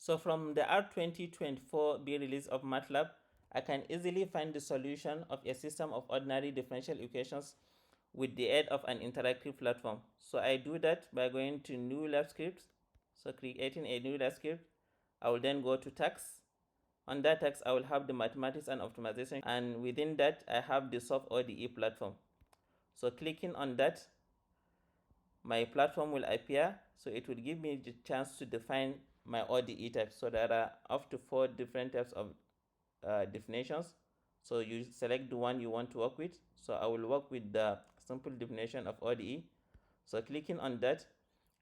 So from the R2024b release of MATLAB, I can easily find the solution of a system of ordinary differential equations with the aid of an interactive platform. So I do that by going to new lab script. So creating a new lab script, I will then go to tags. On that tags, I will have the mathematics and optimization, and within that I have the solve ODE platform. So clicking on that, my platform will appear. So it will give me the chance to define my ODE types. So there are up to 4 different types of definitions. So you select the one you want to work with. So I will work with the simple definition of ODE. So clicking on that,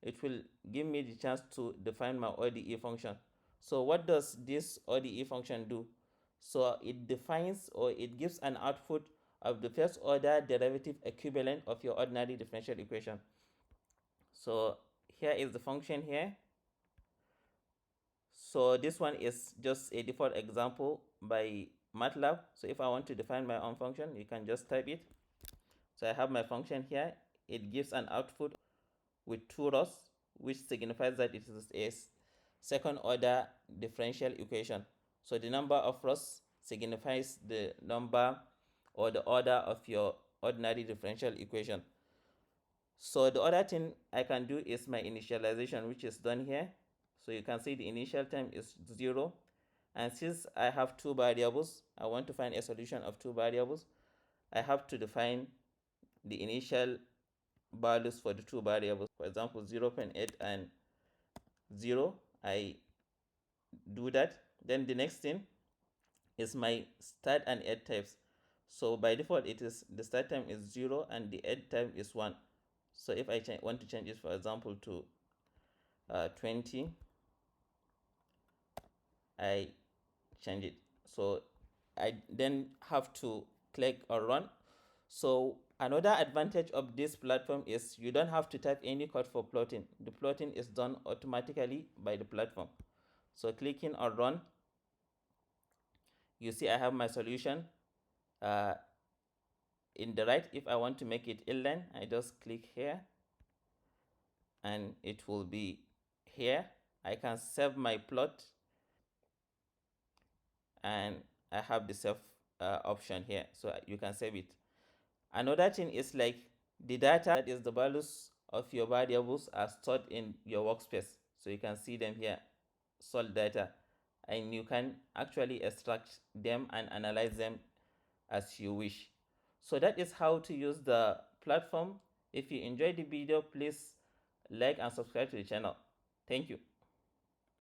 it will give me the chance to define my ODE function. So what does this ODE function do? So it defines, or it gives an output of the first order derivative equivalent of your ordinary differential equation. So here is the function here. So this one is just a default example by MATLAB. So if I want to define my own function, you can just type it. So I have my function here. It gives an output with 2 rows, which signifies that it is a second order differential equation. So the number of rows signifies the number or the order of your ordinary differential equation. So the other thing I can do is my initialization, which is done here. So you can see the initial time is 0. And since I have 2 variables, I want to find a solution of 2 variables, I have to define the initial values for the 2 variables. For example, 0.8 and 0. I do that. Then the next thing is my start and end types. So by default, it is the start time is 0 and the end time is 1. So if I want to change it, for example, to 20, I change it. So I then have to click or run. So another advantage of this platform is you don't have to type any code for plotting. The plotting is done automatically by the platform. So clicking on run, you see I have my solution in the right. If I want to make it inline, I just click here and it will be here. I can save my plot and I have the save option here, so you can save it. Another thing is like the data, that is the values of your variables, are stored in your workspace. So you can see them here, solved data, and you can actually extract them and analyze them as you wish. So that is how to use the platform. If you enjoyed the video, please like and subscribe to the channel. Thank you.